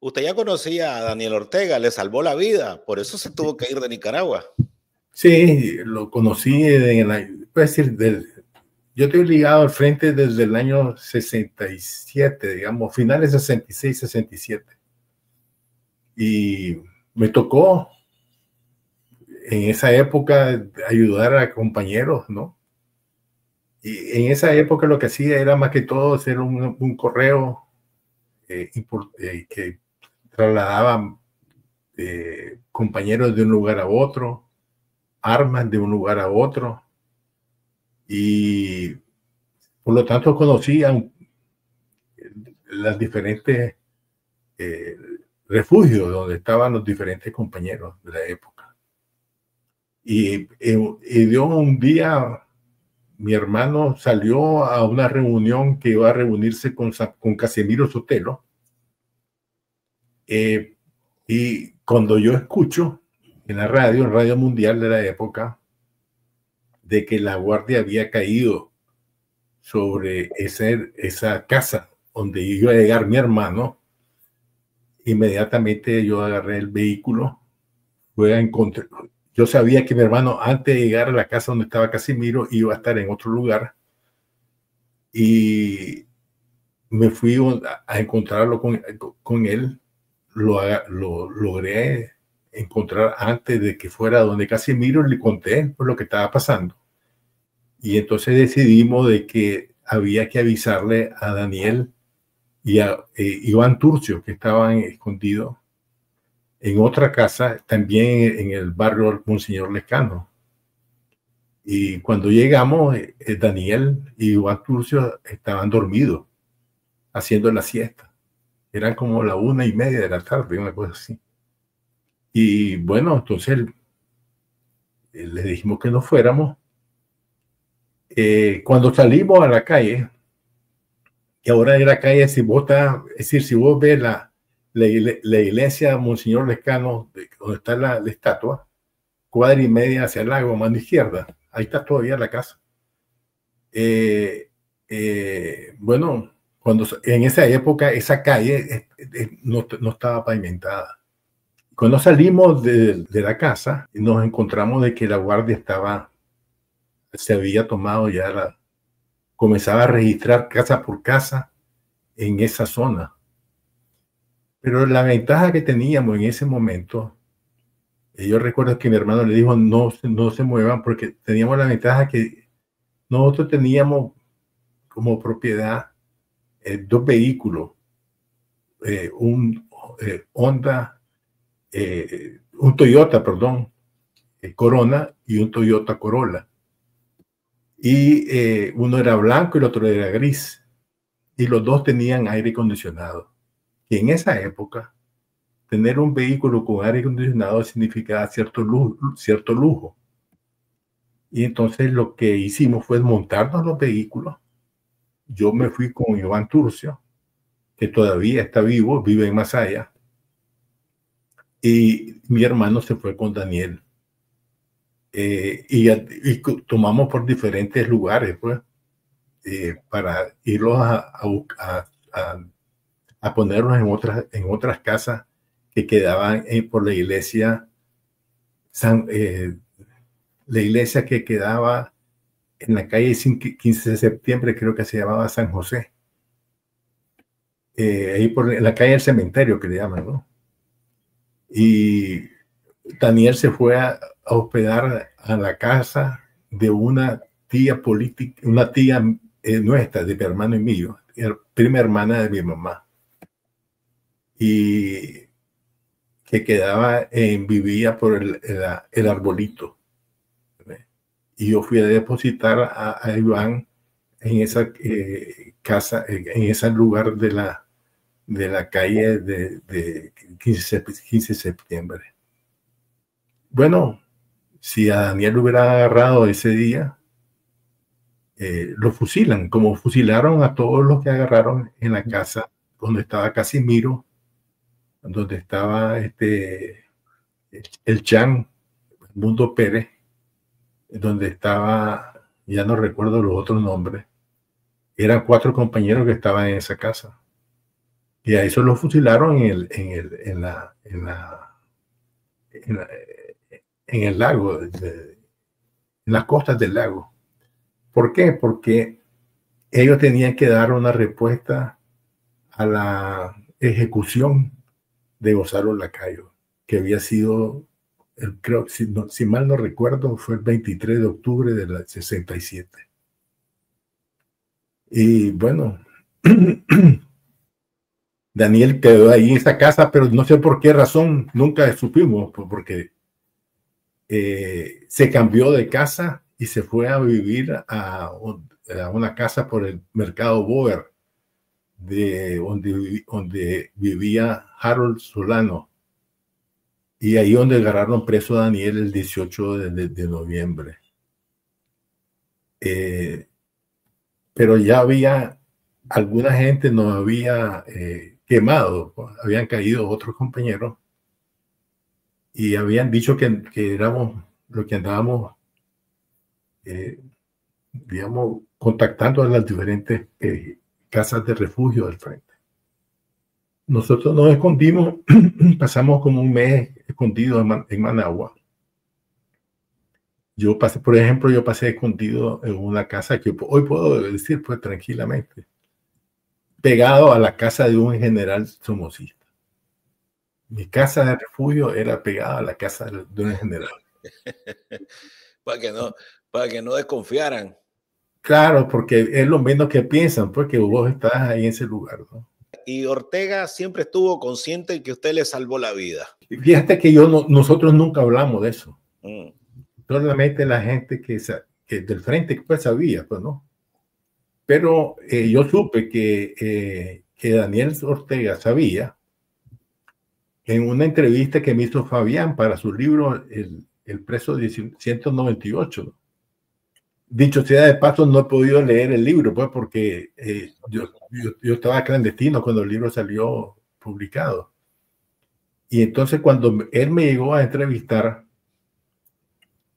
Usted ya conocía a Daniel Ortega, le salvó la vida, por eso se tuvo que ir de Nicaragua. Sí, lo conocí puedo decir, yo estoy ligado al frente desde el año 67, digamos, finales 66, 67. Y me tocó en esa época ayudar a compañeros, ¿no? Y en esa época lo que hacía era más que todo hacer un correo que trasladaba compañeros de un lugar a otro, armas de un lugar a otro, y por lo tanto conocía las diferentes refugios donde estaban los diferentes compañeros de la época. Y de un día mi hermano salió a una reunión que iba a reunirse con Casimiro Sotelo. Y cuando yo escucho en la radio, en Radio Mundial de la época, de que la guardia había caído sobre esa casa donde iba a llegar mi hermano, inmediatamente yo agarré el vehículo, fui a encontrar. Yo sabía que mi hermano, antes de llegar a la casa donde estaba Casimiro, iba a estar en otro lugar, y me fui a encontrarlo con él. Lo logré encontrar antes de que fuera donde Casimiro. Le conté por lo que estaba pasando. Y entonces decidimos de que había que avisarle a Daniel y a Iván Turcio, que estaban escondidos en otra casa, también en el barrio Monseñor Lescano. Y cuando llegamos, Daniel y Iván Turcio estaban dormidos, haciendo la siesta. Eran como la 1:30 de la tarde, una cosa así. Y bueno, entonces le dijimos que nos fuéramos. Cuando salimos a la calle, que ahora era calle, es decir, si vos ves la iglesia Monseñor Lescano, donde está la estatua, 1:30 hacia el lago, mano izquierda, ahí está todavía la casa. Bueno, en esa época esa calle no estaba pavimentada. Cuando salimos de la casa, nos encontramos de que la guardia se había tomado ya comenzaba a registrar casa por casa en esa zona. Pero la ventaja que teníamos en ese momento, yo recuerdo que mi hermano le dijo, no se muevan, porque teníamos la ventaja que nosotros teníamos como propiedad 2 vehículos, un Toyota, perdón, Corona, y un Toyota Corolla. Y uno era blanco y el otro era gris. Y los dos tenían aire acondicionado. Y en esa época, tener un vehículo con aire acondicionado significaba cierto lujo. Y entonces lo que hicimos fue montarnos los vehículos. Yo me fui con Iván Turcio, que todavía está vivo, vive en Masaya. Y mi hermano se fue con Daniel. Y tomamos por diferentes lugares, pues, para irlos a ponerlos en otras casas que quedaban por la iglesia, la iglesia que quedaba en la calle 15 de septiembre, creo que se llamaba San José. Ahí en la calle del cementerio, que le llaman, ¿no? Y Daniel se fue a hospedar a la casa de una tía política, una tía nuestra, de mi hermano y mío, prima hermana de mi mamá, y que vivía por el arbolito. Y yo fui a depositar a Iván en esa casa, en ese lugar de la calle de 15 de septiembre. Bueno, si a Daniel lo hubiera agarrado ese día, lo fusilan, como fusilaron a todos los que agarraron en la casa donde estaba Casimiro, donde estaba el Chan, Mundo Pérez, donde estaba, ya no recuerdo los otros nombres. Eran 4 compañeros que estaban en esa casa. Y a eso lo fusilaron en el lago, en las costas del lago. ¿Por qué? Porque ellos tenían que dar una respuesta a la ejecución de Gonzalo Lacayo, que había sido, creo, si mal no recuerdo, fue el 23 de octubre del 67. Y bueno, Daniel quedó ahí en esa casa, pero no sé por qué razón, nunca supimos, porque se cambió de casa y se fue a vivir a una casa por el mercado Boer, donde vivía Harold Solano. Y ahí donde agarraron preso a Daniel el 18 de noviembre. Pero ya había, alguna gente nos había quemado, habían caído otros compañeros y habían dicho que éramos lo que andábamos, digamos, contactando a las diferentes casas de refugio del frente. Nosotros nos escondimos, pasamos como un mes escondidos en Managua. Yo pasé, por ejemplo, escondido en una casa que hoy puedo decir pues tranquilamente, pegado a la casa de un general somocista. Mi casa de refugio era pegada a la casa de un general. para que no desconfiaran. Claro, porque es lo menos que piensan, pues que vos estás ahí en ese lugar, ¿no? Y Ortega siempre estuvo consciente de que usted le salvó la vida. Fíjate que nosotros nunca hablamos de eso. Solamente la gente que del frente pues sabía, pues no. Pero yo supe que Daniel Ortega sabía en una entrevista que me hizo Fabián para su libro El preso de 198. ¿No? Dicho sea de paso, no he podido leer el libro, pues porque yo estaba clandestino cuando el libro salió publicado. Y entonces cuando él me llegó a entrevistar,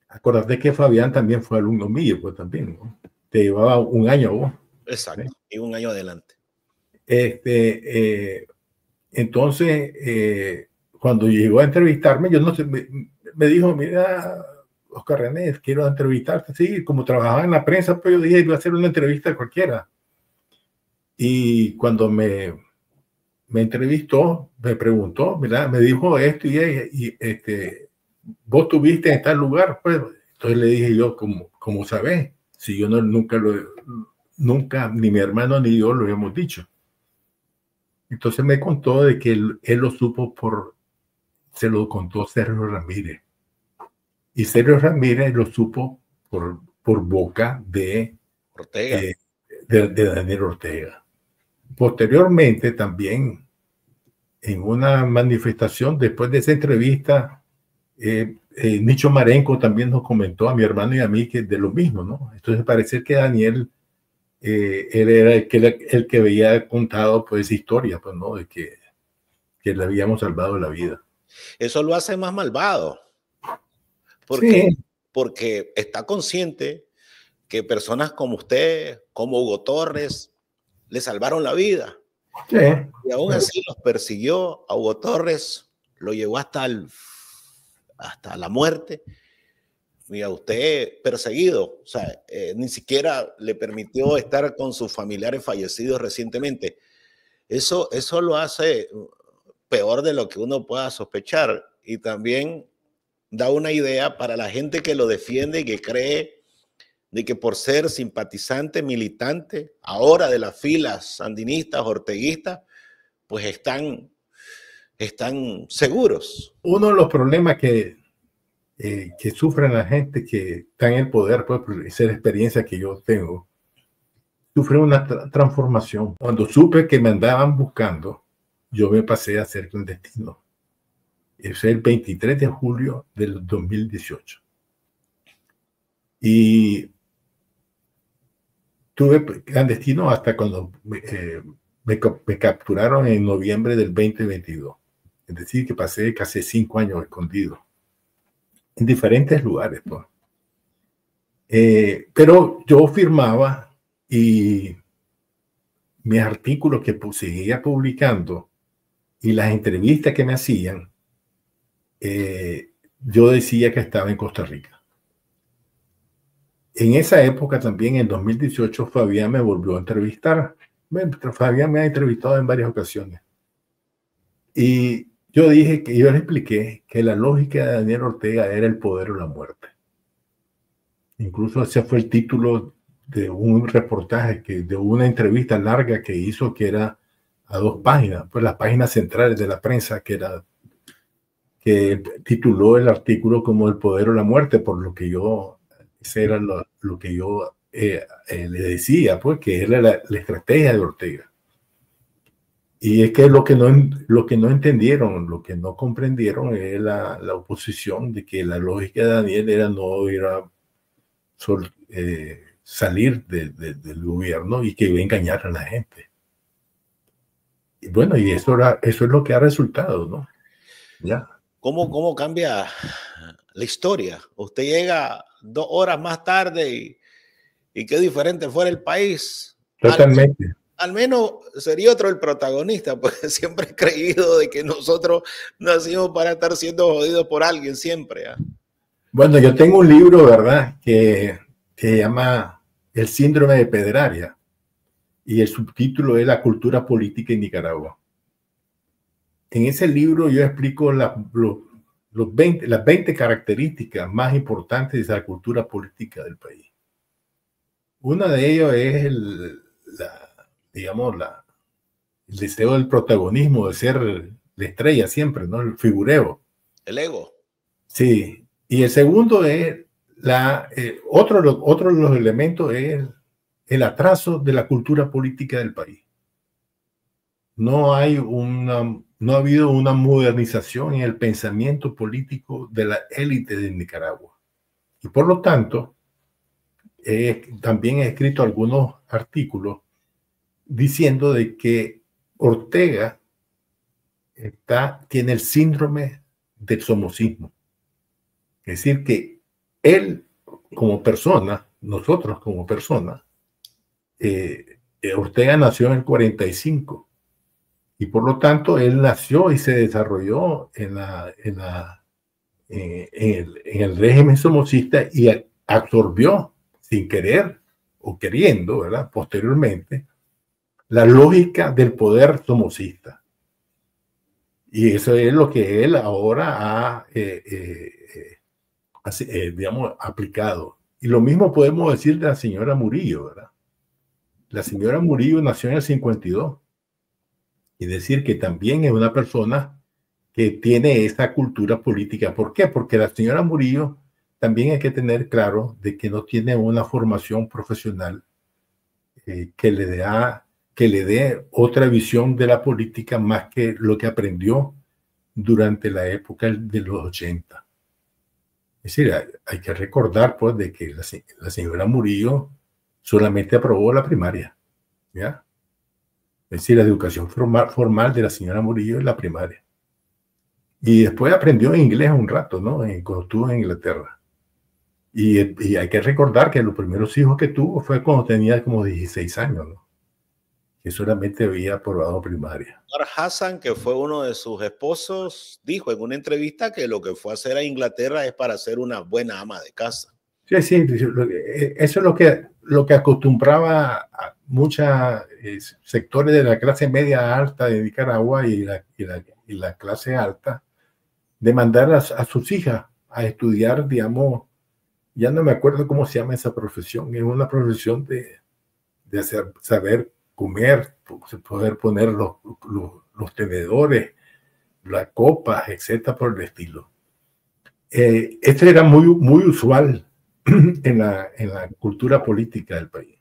acordate que Fabián también fue alumno mío, pues también, ¿no? Te llevaba un año vos. Exacto, y un año adelante. Entonces, cuando llegó a entrevistarme, yo no sé, me dijo, mira, Oscar René, quiero entrevistarte. Sí, como trabajaba en la prensa, pues yo dije, iba a hacer una entrevista cualquiera. Y cuando me entrevistó, me preguntó, mira, me dijo esto y vos tuviste en tal lugar, pues. Entonces le dije yo, como sabés, si yo nunca, ni mi hermano ni yo lo hemos dicho. Entonces me contó de que él lo supo se lo contó Sergio Ramírez. Y Sergio Ramírez lo supo por boca de Ortega. De Daniel Ortega. Posteriormente también, en una manifestación, después de esa entrevista, Nicho Marenco también nos comentó a mi hermano y a mí que de lo mismo, ¿no? Entonces parece que Daniel, él era el que había contado pues esa historia, pues, ¿no? De que le habíamos salvado la vida. Eso lo hace más malvado. Porque está consciente que personas como usted, como Hugo Torres, le salvaron la vida. Sí. Y aún así los persiguió. A Hugo Torres lo llevó hasta la muerte. Y a usted perseguido. O sea, ni siquiera le permitió estar con sus familiares fallecidos recientemente. Eso lo hace peor de lo que uno pueda sospechar. Y también da una idea para la gente que lo defiende y que cree de que por ser simpatizante, militante, ahora de las filas sandinistas, orteguistas, pues están seguros. Uno de los problemas que sufren la gente que está en el poder, pues, por esa experiencia que yo tengo, sufre una transformación. Cuando supe que me andaban buscando, yo me pasé a ser clandestino. Es el 23 de julio del 2018. Y tuve clandestino hasta cuando me capturaron en noviembre del 2022. Es decir, que pasé casi 5 años escondido en diferentes lugares. Pues. Pero yo firmaba y mis artículos que seguía publicando y las entrevistas que me hacían, yo decía que estaba en Costa Rica. En esa época también, en 2018, Fabián me volvió a entrevistar. Fabián me ha entrevistado en varias ocasiones. Y yo dije que yo le expliqué que la lógica de Daniel Ortega era el poder o la muerte. Incluso ese fue el título de un reportaje, de una entrevista larga que hizo, que era a 2 páginas, pues las páginas centrales de la prensa, que tituló el artículo como El poder o la muerte, por lo que yo, ese era lo que yo le decía, pues que era la estrategia de Ortega. Y es que lo que no entendieron, lo que no comprendieron es la oposición, de que la lógica de Daniel era no ir a salir del gobierno y que iba a engañar a la gente. Y bueno, y eso es lo que ha resultado, ¿no? Ya. ¿Cómo cambia la historia? Usted llega 2 horas más tarde y qué diferente fuera el país. Totalmente. Al menos sería otro el protagonista, porque siempre he creído de que nosotros nacimos para estar siendo jodidos por alguien, siempre. Bueno, yo tengo un libro, ¿verdad?, que se llama El síndrome de Pedraria, y el subtítulo es La cultura política en Nicaragua. En ese libro yo explico las 20 características más importantes de la cultura política del país. Una de ellas es el deseo del protagonismo, de ser la estrella siempre, ¿no? El figureo. El ego. Sí. Y el segundo es otro de los elementos es el atraso de la cultura política del país. No ha habido una modernización en el pensamiento político de la élite de Nicaragua. Y por lo tanto, también he escrito algunos artículos diciendo de que Ortega tiene el síndrome del somocismo. Es decir, que él como persona, nosotros como personas, Ortega nació en el 45 y por lo tanto él nació y se desarrolló en el régimen somocista y absorbió sin querer o queriendo, ¿verdad?, posteriormente, la lógica del poder somocista. Y eso es lo que él ahora ha digamos, aplicado. Y lo mismo podemos decir de la señora Murillo, ¿verdad? La señora Murillo nació en el 52. Y decir que también es una persona que tiene esa cultura política. ¿Por qué? Porque la señora Murillo también hay que tener claro de que no tiene una formación profesional que le dé otra visión de la política más que lo que aprendió durante la época de los 80. Es decir, hay que recordar, pues, de que la señora Murillo solamente aprobó la primaria, ¿ya? Es decir, la educación formal de la señora Murillo es la primaria. Y después aprendió inglés un rato, ¿no? Cuando estuvo en Inglaterra. Y hay que recordar que los primeros hijos que tuvo fue cuando tenía como 16 años, ¿no? Que solamente había aprobado primaria. Hassan, que fue uno de sus esposos, dijo en una entrevista que lo que fue a hacer a Inglaterra es para ser una buena ama de casa. Sí, sí, eso es lo que acostumbraba a muchos sectores de la clase media alta de Nicaragua y la clase alta, de mandar a sus hijas a estudiar, digamos, ya no me acuerdo cómo se llama esa profesión, es una profesión de saber comer, poder poner los tenedores, las copas, etcétera, por el estilo. Esto era muy, muy usual en la cultura política del país.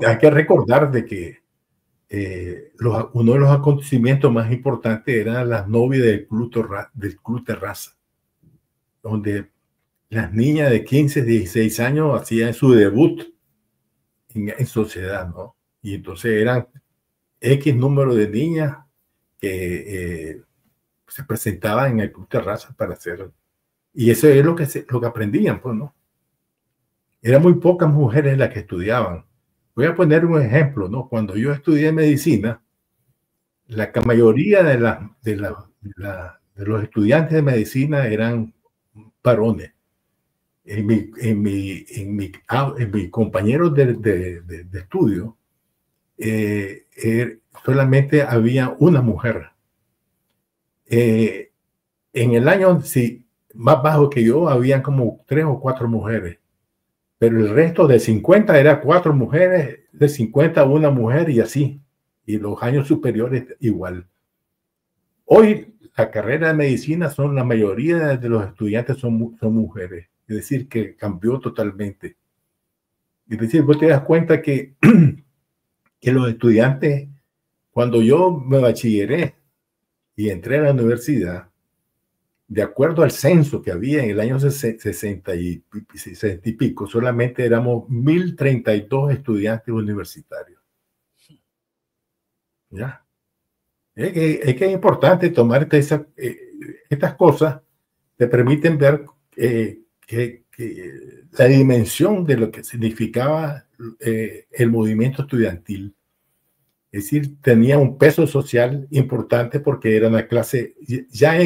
Hay que recordar de que uno de los acontecimientos más importantes eran las novias del Club Terraza, donde las niñas de 15, 16 años hacían su debut en sociedad, ¿no? Y entonces eran X número de niñas que se presentaban en el Club Terraza para hacer. Y eso es lo que aprendían, pues, ¿no? Eran muy pocas mujeres las que estudiaban. Voy a poner un ejemplo, ¿no? Cuando yo estudié medicina, la mayoría de los estudiantes de medicina eran varones. En mi compañeros de estudio, solamente había una mujer. En el año más bajo que yo, habían como 3 o 4 mujeres, pero el resto de 50 era 4 mujeres, de 50 una mujer y así, y los años superiores igual. Hoy la carrera de medicina la mayoría de los estudiantes son mujeres, es decir, que cambió totalmente. Es decir, vos te das cuenta que los estudiantes, cuando yo me bachilleré y entré a la universidad, de acuerdo al censo que había en el año 60 y pico, solamente éramos 1032 estudiantes universitarios. ¿Ya? Es que es importante tomar estas cosas, te permiten ver que la dimensión de lo que significaba el movimiento estudiantil. Es decir, tenía un peso social importante porque era una clase, ya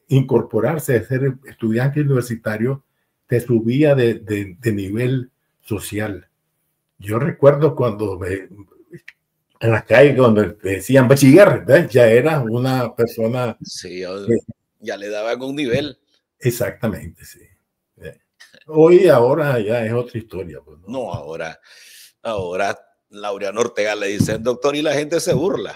incorporarse a ser estudiante universitario te subía de nivel social. Yo recuerdo cuando en la calle, cuando decían bachiller, ¿ves? Ya era una persona. Sí, ya le daban un nivel. Exactamente, sí. Hoy, ahora ya es otra historia. Pues, ¿no? No, ahora Laureano Ortega le dice, doctor, y la gente se burla.